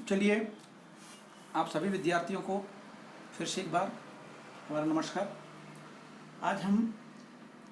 चलिए, आप सभी विद्यार्थियों को फिर से एक बार हमारा नमस्कार। आज हम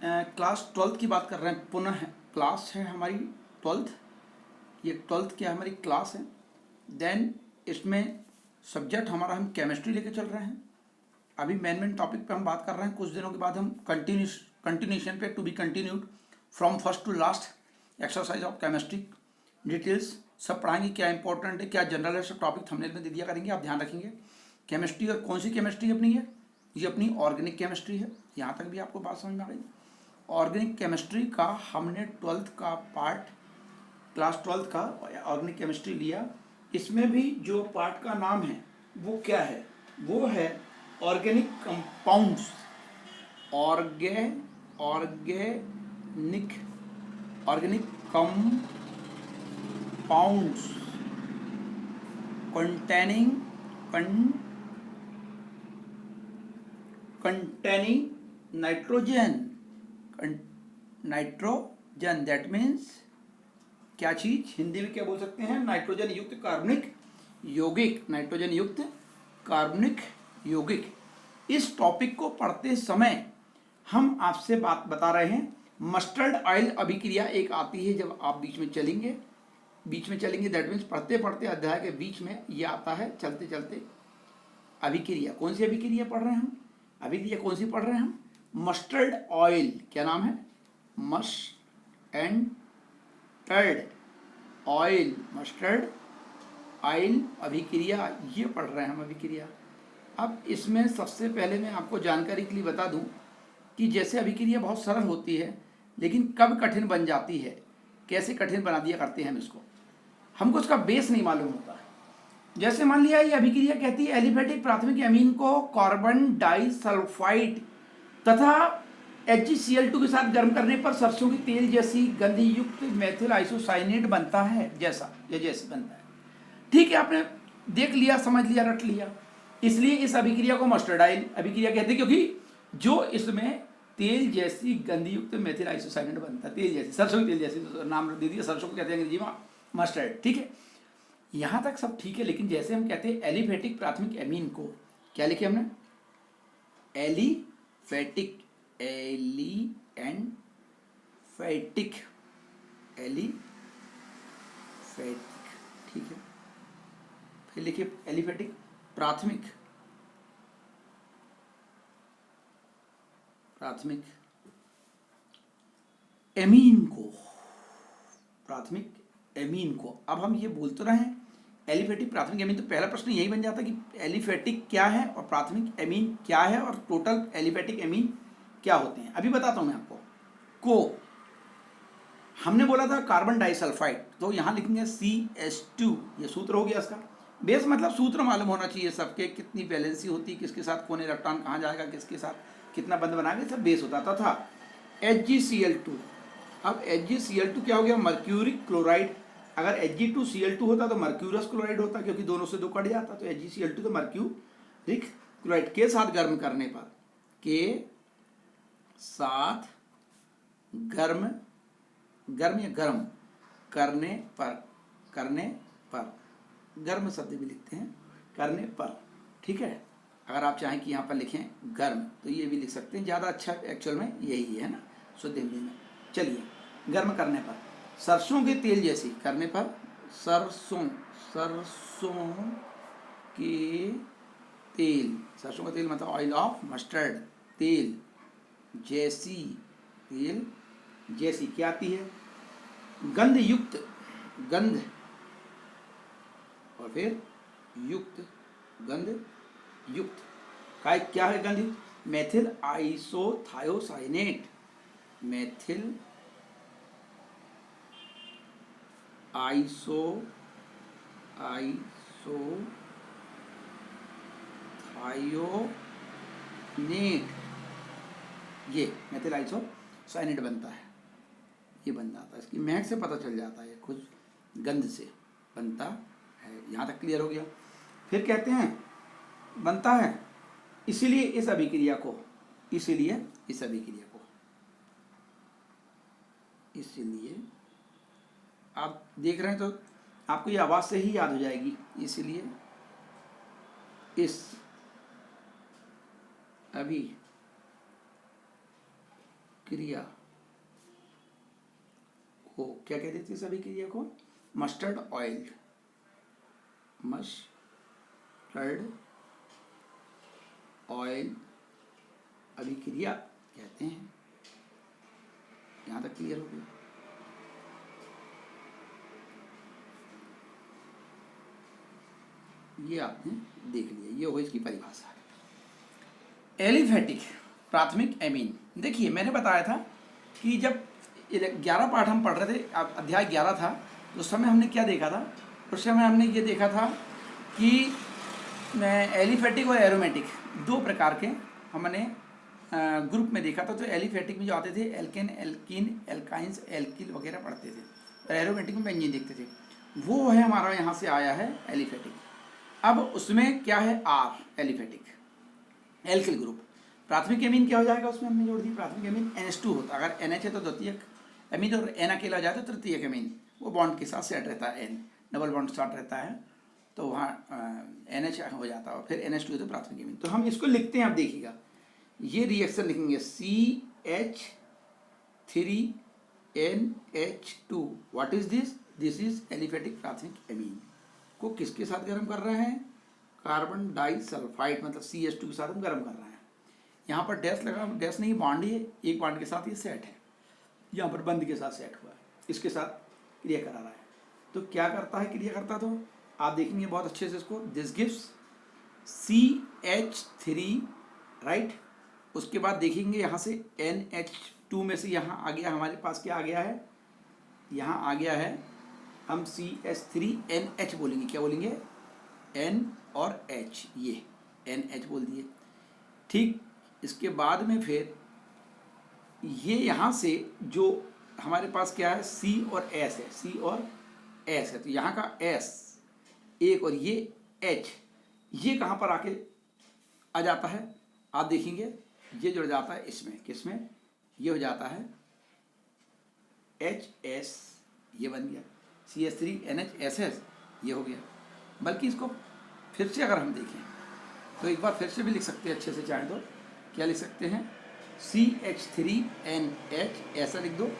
क्लास 12th की बात कर रहे हैं। पुनः क्लास है हमारी 12th। ये 12th क्या हमारी क्लास है। देन इसमें सब्जेक्ट हमारा हम केमिस्ट्री लेके चल रहे हैं। अभी मेन टॉपिक पे हम बात कर रहे हैं। कुछ दिनों के बाद हम कंटिन्यूशन पे to be continued from first to last exercise of chemistry details सब पढ़ाएंगे। क्या इंपॉर्टेंट है, क्या जनरल है, सब टॉपिक थंबनेल में दे दिया करेंगे। आप ध्यान रखेंगे। केमिस्ट्री और कौन सी केमिस्ट्री अपनी है, ये अपनी ऑर्गेनिक केमिस्ट्री है। यहाँ तक भी आपको बात समझ में आ गई। ऑर्गेनिक केमिस्ट्री का हमने 12th का पार्ट, क्लास 12th का ऑर्गेनिक केमिस्ट्री लिया। इसमें भी जो पार्ट का नाम है वो क्या है, वो है organic compounds. Organic compounds containing nitrogen that means क्या चीज, हिंदी में क्या बोल सकते हैं, नाइट्रोजन युक्त कार्बनिक यौगिक। नाइट्रोजन युक्त कार्बनिक यौगिक। इस टॉपिक को पढ़ते समय हम आपसे बात बता रहे हैं। मस्टर्ड ऑयल अभिक्रिया एक आती है जब आप बीच में चलेंगे दैट मीन्स पढ़ते पढ़ते अध्याय के बीच में ये आता है। चलते चलते अभिक्रिया, कौन सी अभिक्रिया पढ़ रहे हैं हम, अभिक्रिया कौन सी पढ़ रहे हैं हम, मस्टर्ड ऑयल। क्या नाम है, मस्टर्ड ऑयल अभिक्रिया, ये पढ़ रहे हैं हम अभिक्रिया। अब इसमें सबसे पहले मैं आपको जानकारी के लिए बता दूं कि जैसे अभिक्रिया बहुत सरल होती है लेकिन कब कठिन बन जाती है, कैसे कठिन बना दिया करते हैं हम इसको, हमको उसका बेस नहीं मालूम होता है। जैसे मान लिया ये अभिक्रिया कहती है एलिफेटिक प्राथमिक एमीन को कार्बन डाइसल्फाइड तथा HgCl2 के साथ गर्म करने पर सरसों की तेल जैसी गंधयुक्त मेथिल आइसोसाइनेट बनता है। जैसे बनता है। ठीक है, आपने देख लिया, समझ लिया, रट लिया। इसलिए इस अभिक्रिया को मस्टर्ड ऑयल अभिक्रिया कहते हैं क्योंकि जो इसमें तेल जैसी गंधयुक्त मेथिल आइसोसाइनेट बनता है। तेल जैसी, सरसों की तेल जैसी, तो नाम दे दिया, सरसों को कहते हैं अंग्रेजी में मस्टर्ड। ठीक है, यहां तक सब ठीक है। लेकिन जैसे हम कहते हैं एलिफेटिक प्राथमिक एमीन को, क्या लिखे हमने, एलिफेटिक, ठीक है। फिर लिखिए एलिफेटिक प्राथमिक एमीन को अब हम ये बोलते रहे हैं एलिफेटिक प्राथमिक एमीन। तो पहला प्रश्न यही बन जाता कि एलिफेटिक क्या है और प्राथमिक एमीन क्या है और टोटल एलिफेटिक एमीन क्या होते हैं। अभी बताता हूं मैं आपको। को हमने बोला था कार्बन डाइसल्फाइड, तो यहां लिखेंगे CH2, ये सूत्र हो गया इसका। बेस मतलब सूत्र मालूम होना चाहिए सबके, कितनी वैलेंसी होती है, किसके साथ कौन इलेक्ट्रॉन कहाँ जाएगा, किसके साथ कितना बंध बनाएंगे, सब बेस होता था। HgCl2, अब HgCl2 क्या हो गया, मर्क्यूरिक क्लोराइड। अगर Hg2Cl2 होता तो मर्क्यूरस क्लोराइड होता, क्योंकि दोनों से दो कट जाता। तो HgCl2 तो मर्क्यूरिक क्लोराइड के साथ गर्म करने पर, गर्म करने पर गर्म शब्द भी लिखते हैं, करने पर। ठीक है, अगर आप चाहें कि यहाँ पर लिखें गर्म तो ये भी लिख सकते हैं, ज़्यादा अच्छा एक्चुअल में यही है ना, शुद्ध हिंदी में। चलिए, गर्म करने पर, सरसों के तेल जैसी, करने पर सरसों के तेल, सरसों का तेल मतलब ऑयल ऑफ मस्टर्ड, तेल जैसी क्या आती है, गंध और फिर गंध युक्त का क्या है, गंध युक्त, मेथिल आइसोथायोसाइनेट, ये मेथिल आइसोसाइनेट बनता है। ये बन जाता है, इसकी महक से पता चल जाता है, खुद गंध से बनता है। यहाँ तक क्लियर हो गया। फिर कहते हैं बनता है, इसीलिए इस अभिक्रिया को आप देख रहे हैं तो आपको ये आवाज़ से ही याद हो जाएगी, इसीलिए इस अभी क्रिया को क्या कहते थे? इस अभिक्रिया को मस्टर्ड ऑयल, मस्टर्ड ऑयल अभिक्रिया कहते हैं। यहाँ तक क्लियर हो गया? ये आपने देख लिया, ये हो इसकी परिभाषा। एलिफेटिक प्राथमिक एमीन। देखिए मैंने बताया था कि जब 11 पाठ हम पढ़ रहे थे, अध्याय 11 था, तो उस समय हमने क्या देखा था? उस समय हमने ये देखा था कि एलिफेटिक और एरोमेटिक दो प्रकार के हमने ग्रुप में देखा था। तो एलिफेटिक में जो आते थे एल्केन, एल्कीन, एल्काइंस, एल्किल वगैरह पढ़ते थे, और एरोमेटिक में बेंजीन देखते थे। वो है हमारा यहाँ से आया है एलिफेटिक। अब उसमें क्या है? R aliphatic, alkyl group. प्राथमिक एमीन क्या हो जाएगा? उसमें हमने जोड़ दी प्राथमिक एमीन NH2 होता। अगर NH है तो द्वितीयक एमीन, और N अकेला जाए तो तृतीयक एमीन। वो बॉन्ड के साथ सेट रहता है, N डबल बॉन्ड साथ रहता है, तो वहाँ NH हो जाता है, और फिर NH2 है तो प्राथमिक एमीन। तो हम इसको लिखते हैं, आप देखिएगा ये रिएक्शन लिखेंगे CH3NH2। What is this? This is aliphatic प्राथमिक एमीन। को किसके साथ गर्म कर रहे हैं? कार्बन डाइसल्फाइड, मतलब CH2 के साथ हम गर्म कर रहे हैं। यहाँ पर डैश लगा, डैश नहीं, बॉन्ड ही है, एक बॉन्ड के साथ ये सेट है, यहाँ पर बंद के साथ सेट हुआ है, इसके साथ क्रिया करा रहा है। तो क्या करता है क्रिया करता? तो आप देखेंगे बहुत अच्छे से इसको। This gives CH3, right. उसके बाद देखेंगे यहाँ से NH2 में से यहाँ आ गया हमारे पास, क्या आ गया है? यहाँ आ गया है, हम CH3NH बोलेंगे। क्या बोलेंगे? N और H, ये NH बोल दिए, ठीक। इसके बाद में फिर ये यहाँ से जो हमारे पास क्या है? C और S है, C और S है, तो यहाँ का S एक, और ये H, ये कहाँ पर आके आ जाता है? आप देखेंगे ये जुड़ जाता है इसमें, किसमें? ये हो जाता है HS, ये बन गया CH3NHSS, ये हो गया। बल्कि इसको फिर से अगर हम देखें तो एक बार फिर से भी लिख सकते हैं अच्छे से, चाहे तो क्या लिख सकते हैं? CH3NH ऐसा लिख दो,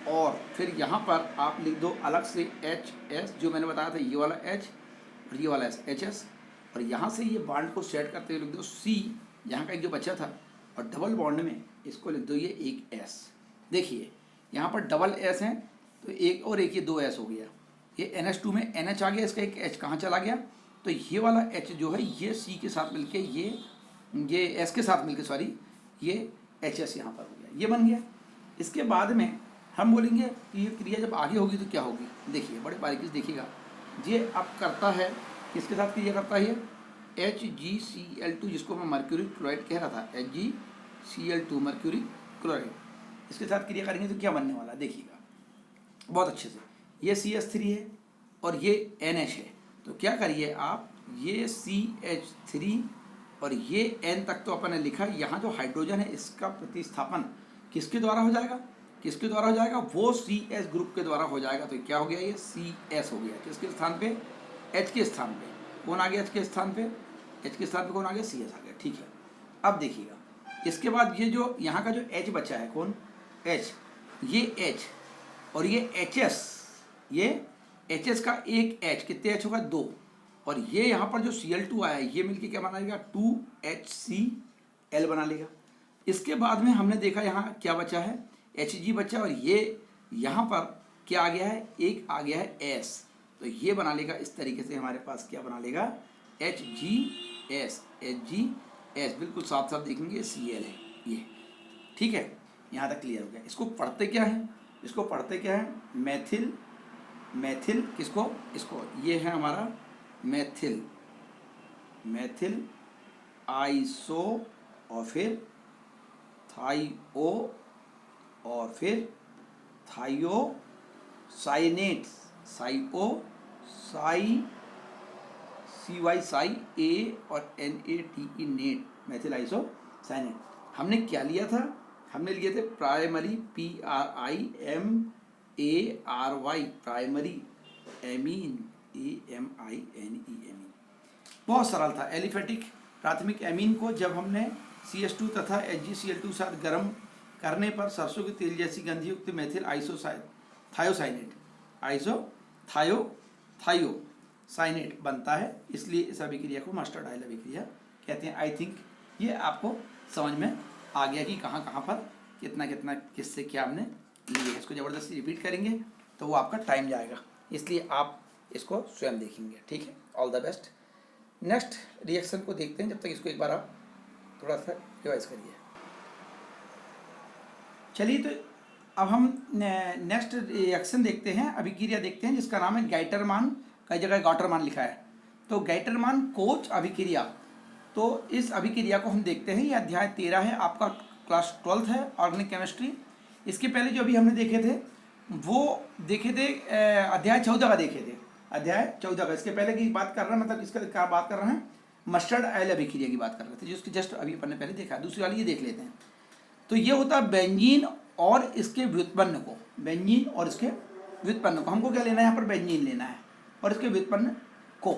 और फिर यहाँ पर आप लिख दो अलग से HS, जो मैंने बताया था, ये वाला H और ये वाला HS, और यहाँ से ये बॉन्ड को सेट करते हुए लिख दो C, यहाँ का एक जो बचा था, और डबल बॉन्ड में इसको लिख दो ये एक S। देखिए यहाँ पर डबल S है, तो एक और एक, ये दो S हो गया। ये NH2 में NH आ गया, इसका एक H कहाँ चला गया? तो ये वाला H जो है ये C के साथ मिलके, ये S के साथ मिलके, सॉरी, ये HS यहाँ पर हो गया, ये बन गया। इसके बाद में हम बोलेंगे कि ये क्रिया जब आगे होगी तो क्या होगी? देखिए बड़े बारीकी से देखिएगा, ये अब करता है, किसके साथ क्रिया करता है? ये HgCl2, जिसको मैं मर्क्यूरी क्लोराइड कह रहा था, HgCl2 मर्क्यूरी क्लोराइड, इसके साथ क्रिया करेंगे तो क्या बनने वाला? देखिएगा बहुत अच्छे से। ये CH3 है और ये NH है, तो क्या करिए आप, ये CH3 और ये N तक तो अपन ने लिखा। यहाँ जो हाइड्रोजन है इसका प्रतिस्थापन किसके द्वारा हो जाएगा? किसके द्वारा हो जाएगा? वो CS ग्रुप के द्वारा हो जाएगा। तो क्या हो गया? ये CS हो गया। किसके स्थान पे? H के स्थान पे। कौन आ गया H के स्थान पे? H के स्थान पे कौन आ गया? CS आ गया, ठीक है। अब देखिएगा इसके बाद ये जो यहाँ का जो H बचा है, कौन? H, ये H और ये HS, ये HS का एक H, कितने H होगा? 2, और ये यहाँ पर जो Cl2 आया है ये मिलके क्या बना लेगा? 2HCl बना लेगा। इसके बाद में हमने देखा यहाँ क्या बचा है? Hg बचा, और ये यहाँ पर क्या आ गया है? एक आ गया है S, तो ये बना लेगा इस तरीके से। हमारे पास क्या बना लेगा? HgS, HgS, बिल्कुल साफ साफ देखेंगे Cl है ये, ठीक है। यहाँ तक क्लियर हो गया। इसको पढ़ते क्या है? इसको पढ़ते क्या है? मैथिल, मैथिल किसको? इसको, ये है हमारा मैथिल, मैथिल आइसो, और फिर थाइओ, और फिर थाइओसाइनेट, साइओ साई, CY साई A और NATE नेट, मैथिल आइसोसाइनेट। हमने क्या लिया था? हमने लिए थे primary, PRIMARY, primary amine, AMINE। बहुत सरल था। एलिफेटिक प्राथमिक एमीन को जब हमने CH2 तथा HgCl2 साथ गर्म करने पर सरसों के तेल जैसी गंधयुक्त मेथिल थायोसाइनेट बनता है, इसलिए इस अभिक्रिया को मस्टरडाइल अभिक्रिया कहते हैं। आई थिंक ये आपको समझ में आ गया कि कहाँ कहाँ पर कितना कितना किससे क्या हमने लिए। इसको ज़बरदस्ती रिपीट करेंगे तो वो आपका टाइम जाएगा, इसलिए आप इसको स्वयं देखेंगे। ठीक है, all the best. Next reaction को देखते हैं, जब तक इसको एक बार आप थोड़ा सा रिवाइज करिए। चलिए, तो अब हम नेक्स्ट रिएक्शन देखते हैं, अभिक्रिया देखते हैं, जिसका नाम है गाइटरमान। कई जगह गॉटरमान लिखा है, तो गाइटरमान कोच अभिक्रिया। तो इस अभिक्रिया को हम देखते हैं। ये अध्याय 13 है, आपका क्लास 12th है, ऑर्गेनिक केमिस्ट्री। इसके पहले जो अभी हमने देखे थे वो देखे थे अध्याय 14 का देखे थे, अध्याय 14 का। इसके पहले की बात कर रहे हैं, मतलब इसका क्या बात कर रहे हैं, मस्टर्ड ऑयल अभिक्रिया की बात कर रहे थे, जो उसकी जस्ट अभी अपन ने पहले देखा है। दूसरी वाली ये देख लेते हैं। तो ये होता है बेंजीन और इसके व्युत्पन्न को, बेंजीन और इसके व्युत्पन्न को। हमको क्या लेना है यहाँ पर, बेंजीन लेना है और इसके व्युत्पन्न को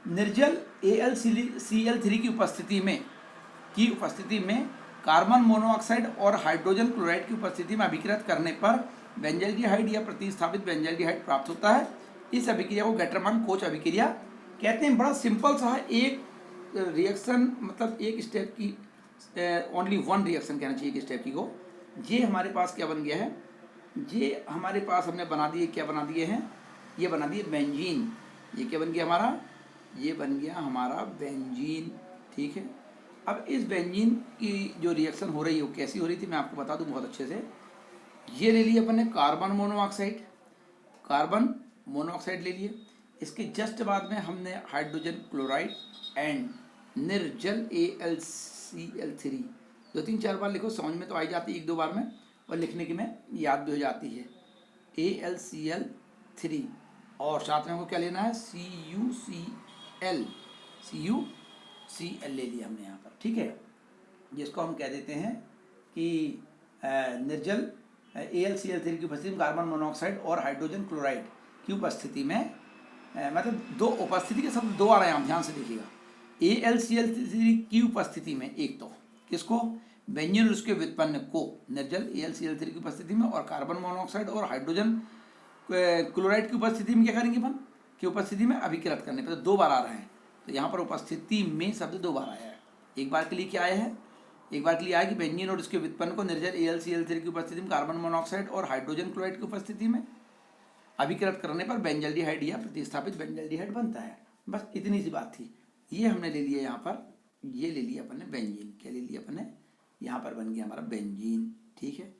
निर्जल AlCl3 की उपस्थिति में कार्बन मोनोऑक्साइड और हाइड्रोजन क्लोराइड की उपस्थिति में अभिकृत करने पर बेंजल्डिहाइड या प्रतिस्थापित बेंजल्डिहाइड प्राप्त होता है। इस अभिक्रिया को गाइटरमान कोच अभिक्रिया कहते हैं। बड़ा सिंपल सा है, एक रिएक्शन, मतलब एक स्टेप की, ओनली वन रिएक्शन कहना चाहिए कि स्टेप की को। ये हमारे पास क्या बन गया है, ये हमारे पास हमने बना दिए, क्या बना दिए हैं, ये बना दिए बेंजीन। ये क्या बन गया हमारा, ये बन गया हमारा बेंजीन। ठीक है, अब इस बेंजीन की जो रिएक्शन हो रही है वो कैसी हो रही थी मैं आपको बता दूं बहुत अच्छे से। ये ले लिए अपन ने कार्बन मोनोऑक्साइड ले लिए। इसके जस्ट बाद में हमने हाइड्रोजन क्लोराइड एंड निर्जल AlCl3। 2-3-4 बार लिखो, समझ में तो आई जाती है, 1-2 बार में, और लिखने की में याद भी हो जाती है। AlCl3 और साथ में हमको क्या लेना है, CuCl ले लिया हमने यहाँ पर। ठीक है, जिसको हम कह देते हैं कि निर्जल AlCl3 की उपस्थिति में कार्बन मोनोऑक्साइड और हाइड्रोजन क्लोराइड की उपस्थिति में, मतलब दो उपस्थिति के शब्द दो आ रहे हैं, आप ध्यान से देखिएगा। AlCl3 की उपस्थिति में, एक तो किसको, बेंजीन और उसके व्युत्पन्न को निर्जल AlCl3 की उपस्थिति में और कार्बन मोनोऑक्साइड और हाइड्रोजन क्लोराइड की उपस्थिति में क्या करेंगे अपन, की उपस्थिति में अभिकृत करने पर। तो 2 बार आ रहे हैं, तो यहाँ पर उपस्थिति में शब्द 2 बार आया है। एक बार के लिए क्या आया है, एक बार के लिए आया कि बेंजीन और उसके व्युत्पन्न को निर्जल AlCl3 की उपस्थिति में कार्बन मोनोऑक्साइड और हाइड्रोजन क्लोराइड की उपस्थिति में अभिकृत करने पर बेंजल्डिहाइड या प्रतिस्थापित बेंजल्डिहाइड बनता है। बस इतनी सी बात थी। ये हमने ले लिया यहाँ पर, ये ले लिया अपन ने बेंजीन। क्या ले लिया अपन ने, यहाँ पर बन गया हमारा बेंजीन। ठीक है,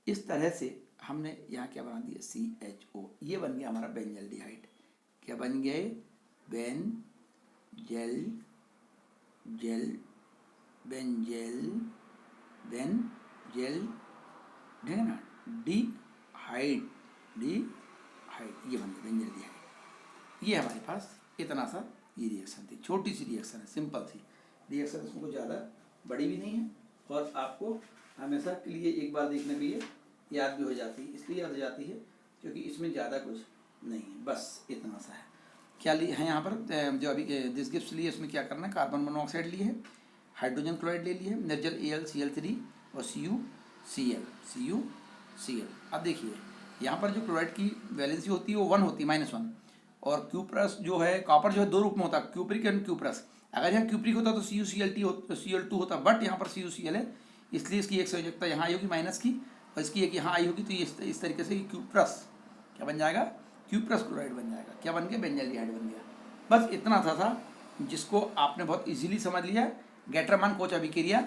इस तरह से हमने यहाँ क्या बना दिया, CHO, ये बन गया हमारा बेंजल्डिहाइड। क्या बन गए, बेंजल ठीक है ना, डिहाइड, ये बन गया बेंजल्डिहाइड। ये हमारे पास इतना सा ये रिएक्शन थी, छोटी सी रिएक्शन है, सिंपल थी रिएक्शन, इसमें ज़्यादा बड़ी भी नहीं है और आपको हमेशा के लिए एक बार देखने पे ये याद भी हो जाती है। इसलिए याद हो जाती है क्योंकि इसमें ज़्यादा कुछ नहीं है, बस इतना सा है। क्या लिए है यहाँ पर, जो अभी दिस गिफ्ट लिए, इसमें क्या करना है, कार्बन मोनोऑक्साइड लिए है, हाइड्रोजन क्लोराइड ले लिए, निर्जल AlCl3 और CuCl। अब देखिए यहाँ पर जो क्लोराइड की वैलेंसी होती है वो 1 होती है, -1, और क्यूप्रस जो है, कॉपर जो है 2 रूप में होता है, क्यूप्रिक एंड क्यूप्रस। अगर यहाँ क्यूप्रिक होता तो Cl2 होता, बट यहाँ पर CuCl है, इसलिए इसकी एक संयोजकता यहाँ आई होगी माइनस की, और इसकी एक यहाँ आई होगी, तो ये इस तरीके से क्यूप्रस क्या बन जाएगा, क्यूप्रस क्लोराइड बन जाएगा। क्या बन गया, बेंजल्डिहाइड बन गया। बस इतना था जिसको आपने बहुत इजीली समझ लिया। गाइटरमान कोच अभिक्रिया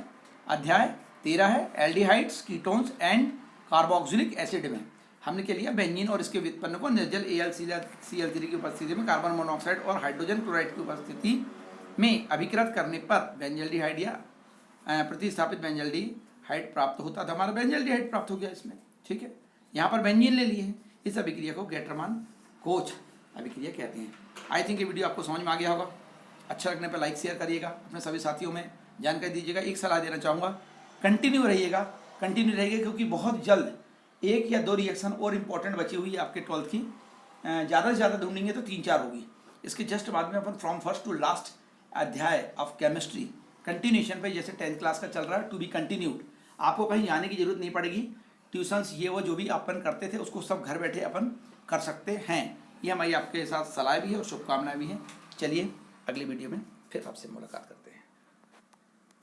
अध्याय 13 है, aldehydes, ketones and carboxylic acid में हमने क्या लिया, बेंजीन और इसके व्युत्पन्न को निर्जल AlCl3 की उपस्थिति में कार्बन मोनोऑक्साइड और हाइड्रोजन क्लोराइड की उपस्थिति में अभिकृत करने पर बेंजल्डिहाइड या प्रतिस्थापित बेंजल्डिहाइड प्राप्त होता था। हमारा बेंजल्डिहाइड प्राप्त हो गया इसमें। ठीक है, यहाँ पर बेंजीन ले लिए हैं। इस अभिक्रिया को गाइटरमान कोच अभिक्रिया कहते हैं। आई थिंक ये वीडियो आपको समझ में आ गया होगा। अच्छा लगने पर लाइक शेयर करिएगा, अपने सभी साथियों में जानकारी दीजिएगा। एक सलाह देना चाहूँगा, कंटिन्यू रहिएगा, क्योंकि बहुत जल्द 1 या 2 रिएक्शन और इम्पोर्टेंट बची हुई है आपके 12th की, ज़्यादा से ज़्यादा ढूंढेंगे तो 3-4 होगी। इसके जस्ट बाद में अपन फ्रॉम फर्स्ट टू लास्ट अध्याय ऑफ केमिस्ट्री कंटिन्यूशन पे, जैसे 10th क्लास का चल रहा है, टू बी कंटिन्यूड। आपको कहीं जाने की जरूरत नहीं पड़ेगी। ट्यूशन्स ये वो जो भी अपन करते थे उसको सब घर बैठे अपन कर सकते हैं। ये हमारी आपके साथ सलाह भी है और शुभकामनाएं भी हैं। चलिए अगली वीडियो में फिर आपसे मुलाकात करते हैं।